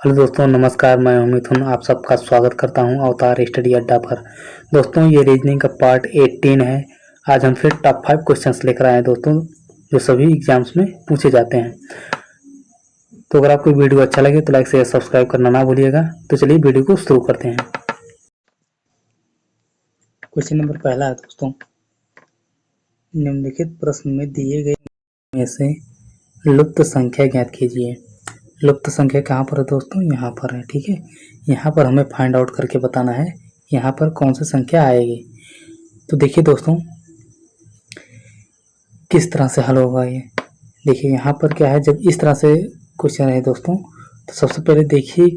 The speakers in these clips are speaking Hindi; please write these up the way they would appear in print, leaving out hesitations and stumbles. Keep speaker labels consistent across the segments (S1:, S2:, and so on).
S1: हेलो दोस्तों, नमस्कार। मैं मिथुन आप सबका स्वागत करता हूं अवतार स्टडी अड्डा पर। दोस्तों, ये रीजनिंग का पार्ट 18 है। आज हम फिर टॉप 5 क्वेश्चंस लेकर आए हैं दोस्तों, जो सभी एग्जाम्स में पूछे जाते हैं। तो अगर आपको वीडियो अच्छा लगे तो लाइक शेयर सब्सक्राइब करना ना भूलिएगा। तो चलिए वीडियो को शुरू करते हैं। क्वेश्चन नंबर पहला है दोस्तों, निम्नलिखित प्रश्न में दिए गए में से लुप्त संख्या ज्ञात कीजिए। लुप्त संख्या कहाँ पर है दोस्तों? यहाँ पर है। ठीक है, यहाँ पर हमें फाइंड आउट करके बताना है यहाँ पर कौन सी संख्या आएगी। तो देखिए दोस्तों, किस तरह से हल होगा ये। देखिए यहाँ पर क्या है, जब इस तरह से क्वेश्चन है दोस्तों, तो सबसे पहले देखिए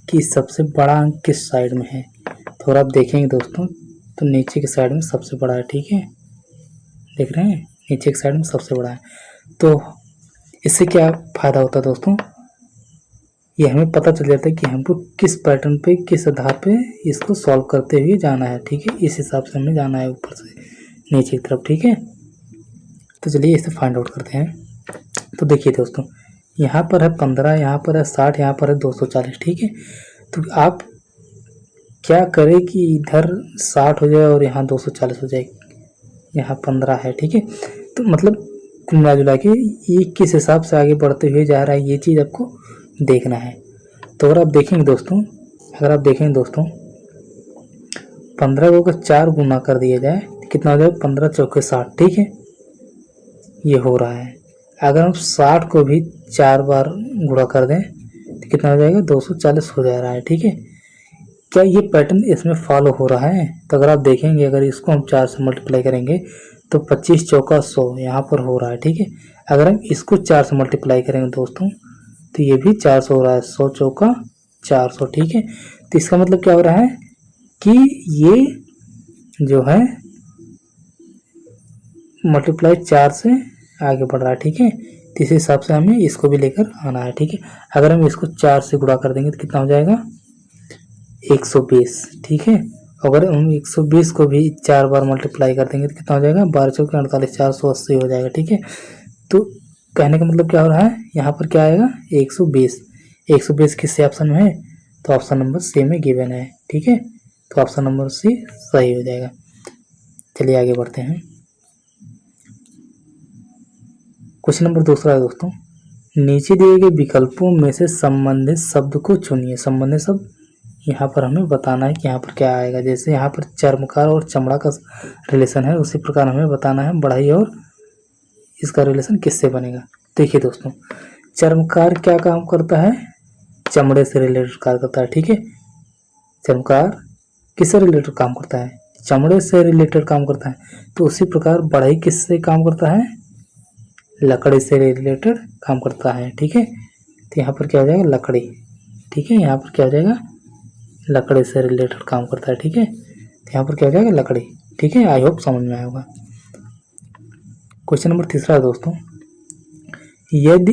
S1: कि सबसे बड़ा अंक किस साइड में है। तो अगर आप देखेंगे दोस्तों, तो नीचे की साइड में सबसे बड़ा है। ठीक है, देख रहे हैं, नीचे की साइड में सबसे बड़ा है। तो इससे क्या फायदा होता है दोस्तों, ये हमें पता चल जाता है कि हमको किस पैटर्न पे, किस आधार पे इसको सॉल्व करते हुए जाना है। ठीक है, इस हिसाब से हमें जाना है ऊपर से नीचे की तरफ। ठीक है, तो चलिए इसे फाइंड आउट करते हैं। तो देखिए दोस्तों, यहाँ पर है 15, यहाँ पर है 60, यहाँ पर है 240। ठीक है, तो आप क्या करें कि इधर 60 हो जाए और यहाँ 240 हो जाए। यहाँ 15 है। ठीक है, तो मतलब कुल मिला जुला के ये किस हिसाब से आगे बढ़ते हुए जा रहा है, ये चीज़ आपको देखना है। तो अगर आप देखेंगे दोस्तों, 15 को अगर 4 गुना कर दिया जाए तो कितना हो जाए? 15 चौके 60। ठीक है, ये हो रहा है। अगर हम 60 को भी 4 बार गुणा कर दें तो कितना हो जाएगा? 240 हो जा रहा है। ठीक है, क्या ये पैटर्न इसमें फॉलो हो रहा है? तो अगर आप देखेंगे, अगर इसको हम 4 से मल्टीप्लाई करेंगे तो 25 चौका 100 यहाँ पर हो रहा है। ठीक है, अगर हम इसको 4 से मल्टीप्लाई करेंगे दोस्तों, तो ये भी 400 हो रहा है। 100 चौका 400। ठीक है, तो इसका मतलब क्या हो रहा है कि ये जो है मल्टीप्लाई 4 से आगे बढ़ रहा है। ठीक है, तो इस हिसाब से हमें इसको भी लेकर आना है। ठीक है, अगर हम इसको 4 से गुणा कर देंगे तो कितना हो जाएगा? 120। ठीक है, अगर हम 120 को भी 4 बार मल्टीप्लाई कर देंगे तो कितना हो जाएगा? 12 चौके 48, 480 हो जाएगा। ठीक है, तो कहने का मतलब क्या हो रहा है, यहाँ पर क्या आएगा? 120। 120 किस ऑप्शन में है? तो ऑप्शन नंबर सी में गिवन है। ठीक है, तो ऑप्शन नंबर सी सही हो जाएगा। चलिए आगे बढ़ते हैं। क्वेश्चन नंबर दूसरा है दोस्तों, नीचे दिए गए विकल्पों में से संबंधित शब्द को चुनिए। संबंधित शब्द यहाँ पर हमें बताना है कि यहाँ पर क्या आएगा। जैसे यहाँ पर चर्मकार और चमड़ा का रिलेशन है, उसी प्रकार हमें बताना है बढ़ई और इसका रिलेशन किससे बनेगा। देखिए दोस्तों, चर्मकार क्या काम करता है? चमड़े से रिलेटेड कार्य करता है। ठीक है, चर्मकार किससे रिलेटेड काम करता है? चमड़े से रिलेटेड काम करता है। तो उसी प्रकार बढ़ई किससे काम करता है? लकड़ी से रिलेटेड काम करता है। ठीक है, तो यहाँ पर क्या हो जाएगा? लकड़ी। ठीक है, यहाँ पर क्या हो जाएगा? लकड़ी से रिलेटेड काम करता है। ठीक है, तो यहाँ पर क्या हो जाएगा? लकड़ी। ठीक है, आई होप समझ में आया होगा। क्वेश्चन नंबर तीसरा है दोस्तों, यदि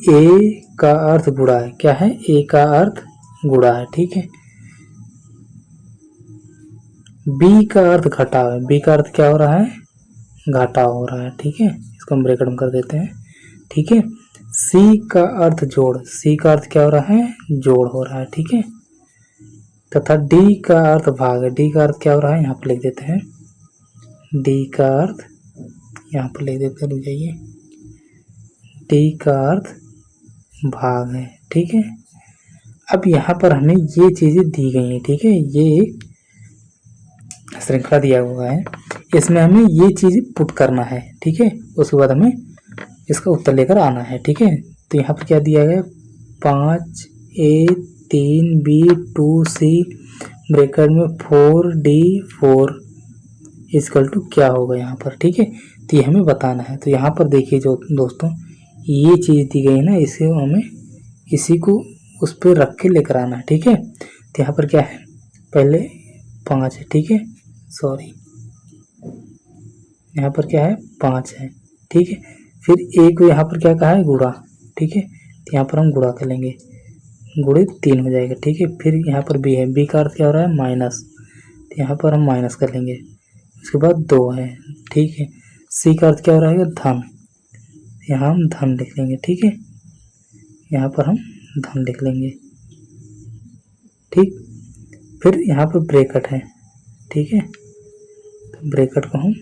S1: ए का अर्थ गुणा है, क्या है? ए का अर्थ गुणा है। ठीक है, बी का अर्थ घटाव है। बी का अर्थ क्या हो रहा है? घटाव हो रहा है। ठीक है, इसको हम ब्रैकेट में कर देते हैं। ठीक है, सी का अर्थ जोड़। सी का अर्थ क्या हो रहा है? जोड़ हो रहा है। ठीक है, तथा डी का अर्थ भाग है। डी का अर्थ क्या हो रहा है? यहाँ पर लिख देते हैं। डी का अर्थ यहाँ पर लिख देते हैं, रुक जाइए। डी का अर्थ भाग है। ठीक है, अब यहाँ पर हमें ये चीजें दी गई हैं। ठीक है, ये एक श्रृंखला दिया हुआ है, इसमें हमें ये चीज पुट करना है। ठीक है, उसके बाद हमें इसका उत्तर लेकर आना है। ठीक है, तो यहाँ पर क्या दिया गया? 5A 3B 2C ब्रैकेट में 4D4 इक्वल टू क्या होगा यहाँ पर। ठीक है, तो ये हमें बताना है। तो यहाँ पर देखिए जो दोस्तों, ये चीज़ दी गई है ना, इसे हमें इसी को उस पर रख के लेकर आना है। ठीक है, तो यहाँ पर क्या है? पहले 5 है। ठीक है, सॉरी, यहाँ पर क्या है? 5 है। ठीक है, फिर ए को यहाँ पर क्या कहा है? गुणा। ठीक है, तो यहाँ पर हम गुणा कर लेंगे, गुणे 3 हो जाएगा। ठीक है, फिर यहाँ पर बी है। बी का अर्थ क्या हो रहा है? माइनस, तो यहाँ पर हम माइनस कर लेंगे। उसके बाद 2 है। ठीक है, सी का अर्थ क्या हो रहा है? धन, यहाँ हम धन लिख लेंगे। ठीक है, यहाँ पर हम धन लिख लेंगे, ठीक। फिर यहाँ पर ब्रैकेट है, ठीक है, तो ब्रैकेट को हम,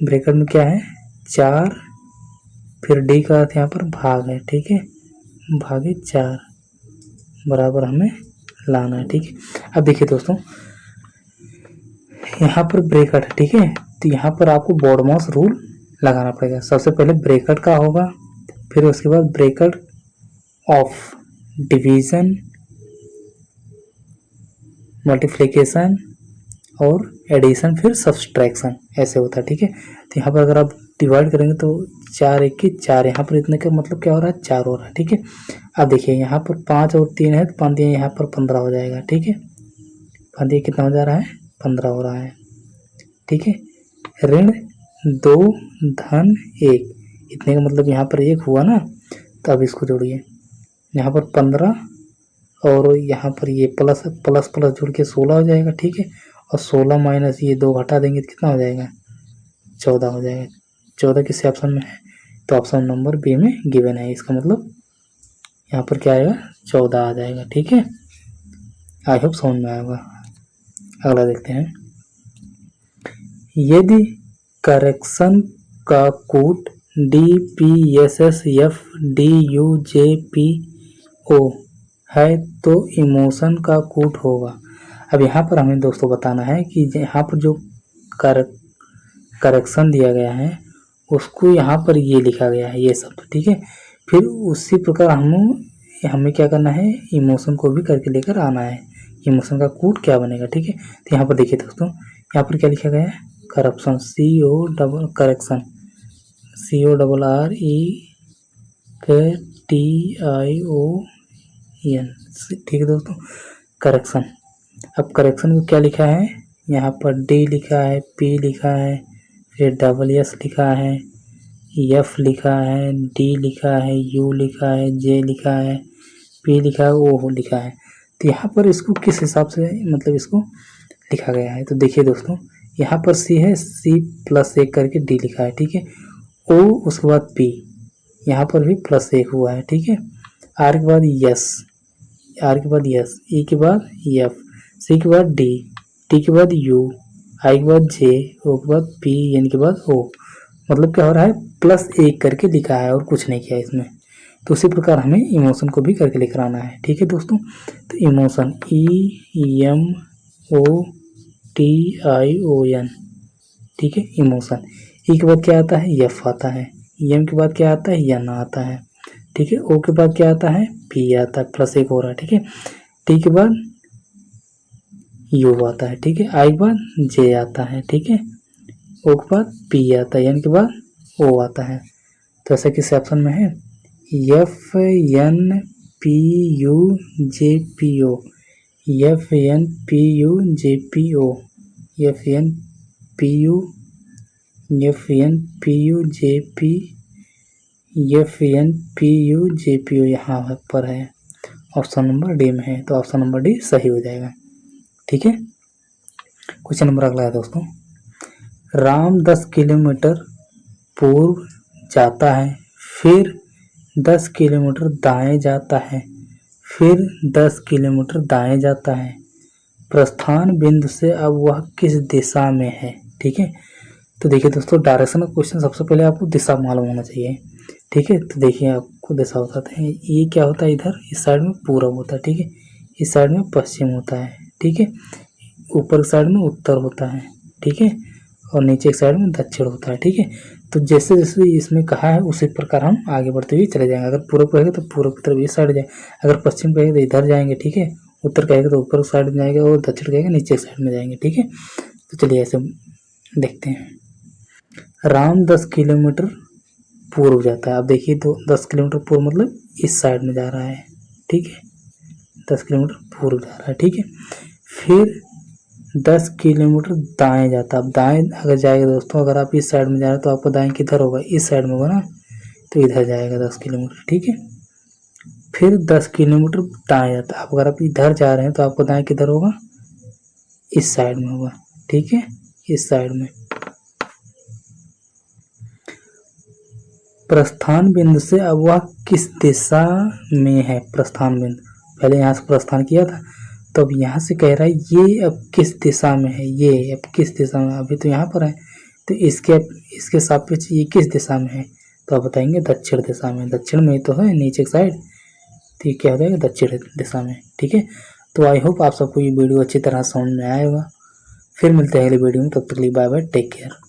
S1: ब्रैकेट में क्या है 4, फिर डी का अर्थ यहाँ पर भाग है, ठीक है, भागे 4 बराबर हमें लाना है, ठीक है। अब देखिए दोस्तों यहाँ पर ब्रैकेट है, ठीक है, तो यहाँ पर आपको बोडमॉस रूल लगाना पड़ेगा। सबसे पहले ब्रैकेट का होगा, फिर उसके बाद ब्रैकेट ऑफ डिवीजन, मल्टीप्लिकेशन और एडिशन, फिर सब्सट्रैक्शन, ऐसे होता है, ठीक है। तो यहाँ पर अगर आप डिवाइड करेंगे तो 4 1 की 4, यहाँ पर इतने का मतलब क्या हो रहा है 4 हो रहा है, ठीक है। अब देखिए यहाँ पर 5 और 3 है, तो 5 यहाँ पर 15 हो जाएगा, ठीक है। 5 कितना हो जा रहा है 15 हो रहा है, ठीक है। ऋण 2 धन 1, इतने का मतलब यहाँ पर 1 हुआ ना, तो अब इसको जोड़िए, यहाँ पर 15 और यहाँ पर ये प्लस प्लस प्लस जुड़ के 16 हो जाएगा, ठीक है। और 16 माइनस ये 2 घटा देंगे तो कितना हो जाएगा 14 हो जाएगा। 14 किस ऑप्शन में है, तो ऑप्शन नंबर बी में गिवन है, इसका मतलब यहाँ पर क्या आएगा 14 आ जाएगा, ठीक है। आई होप समझ में आएगा। अगला देखते हैं, यदि करेक्शन का कूट DPSSFDUJPO है तो इमोशन का कूट होगा। अब यहाँ पर हमें दोस्तों बताना है कि यहाँ पर जो करेक्शन दिया गया है उसको यहाँ पर ये लिखा गया है ये शब्द, ठीक है। फिर उसी प्रकार हमें क्या करना है, इमोशन को भी करके लेकर आना है, इमोशन का कूट क्या बनेगा, ठीक है। तो यहाँ पर देखिए दोस्तों, यहाँ पर क्या लिखा गया है करप्शन, करेक्शन CORRECTION, ठीक है दोस्तों, करेक्शन। अब करेक्शन को क्या लिखा है, यहाँ पर D लिखा है, P लिखा है, फिर SS लिखा है, F लिखा है, D लिखा है, U लिखा है, J लिखा है, P लिखा है, O लिखा है। तो यहाँ पर इसको किस हिसाब से मतलब इसको लिखा गया है, तो देखिए दोस्तों यहाँ पर C है, C+1 करके D लिखा है, ठीक है। O उसके बाद P, यहाँ पर भी +1 हुआ है, ठीक है। R के बाद S, R के बाद S, E के बाद F, C के बाद D, T के बाद U, I के बाद J, O के बाद P, N के बाद O, मतलब क्या हो रहा है +1 करके लिखा है और कुछ नहीं किया इसमें। तो उसी प्रकार हमें इमोशन को भी करके लेकर आना है, ठीक है दोस्तों। तो इमोशन EMOTION, ठीक है, इमोशन। ई के बाद क्या आता है F आता है, एम के बाद क्या आता है N आता है, ठीक है। O के बाद क्या आता है P आता है, +1 हो रहा है, ठीक है। T के बाद U आता है, ठीक है। I के बाद J आता है, ठीक है। O के बाद P आता है, N के बाद O आता है। तो ऐसा किस ऑप्शन में है FNPUJPO, FNPUJPO, FNPUJPO यहाँ पर है, ऑप्शन नंबर डी में है, तो ऑप्शन नंबर डी सही हो जाएगा, ठीक है। क्वेश्चन नंबर अगला है दोस्तों, राम 10 किलोमीटर पूर्व जाता है, फिर 10 किलोमीटर दाएं जाता है, फिर 10 किलोमीटर दाएं जाता है, प्रस्थान बिंदु से अब वह किस दिशा में है, ठीक है। तो देखिए दोस्तों डायरेक्शन का क्वेश्चन सबसे पहले आपको दिशा मालूम होना चाहिए, ठीक है। तो देखिए आपको दिशा बताते हैं, ये क्या होता है इधर इस साइड में पूरब होता है, ठीक है, इस साइड में पश्चिम होता है, ठीक है, ऊपर साइड में उत्तर होता है, ठीक है, और नीचे की साइड में दक्षिण होता है, ठीक है। तो जैसे जैसे इसमें कहा है उसी प्रकार हम आगे बढ़ते हुए चले जाएंगे। अगर पूर्व कहेगा तो पूर्व की तरफ इस साइड जाए, अगर पश्चिम कहेगा तो इधर जाएंगे, ठीक है, उत्तर कहेगा तो ऊपर साइड में जाएंगे और दक्षिण कहेगा नीचे साइड में जाएंगे, ठीक है। तो चलिए ऐसे देखते हैं, राम 10 किलोमीटर पूर्व जाता है। अब देखिए तो 10 किलोमीटर पूर्व मतलब इस साइड में जा रहा है, ठीक है, 10 किलोमीटर पूर्व जा रहा है, ठीक है। फिर 10 किलोमीटर दाएं जाता है। अब दाएं अगर जाएगा दोस्तों, अगर आप इस साइड में जा रहे हैं तो आपको दाएं किधर होगा, इस साइड में होगा ना, तो इधर जाएगा 10 किलोमीटर, ठीक है। फिर 10 किलोमीटर दाएं जाता है। अब अगर आप इधर जा रहे हैं तो आपको दाएं किधर होगा, इस साइड में होगा, ठीक है, इस साइड में। प्रस्थान बिंदु से अब वह किस दिशा में है। प्रस्थान बिंदु, पहले यहाँ से प्रस्थान किया था, तो अब यहाँ से कह रहा है ये अब किस दिशा में है, ये अब किस दिशा में, अभी तो यहाँ पर है, तो इसके सापेक्ष ये किस दिशा में है, तो आप बताएंगे दक्षिण दिशा में। दक्षिण में तो है नीचे की साइड, तो ये क्या हो जाएगा दक्षिण दिशा में। ठीक है, तो आई होप आप सबको ये वीडियो अच्छी तरह समझ में आया होगा। फिर मिलते हैं अगली वीडियो में, तब तक के लिए बाय बाय, टेक केयर।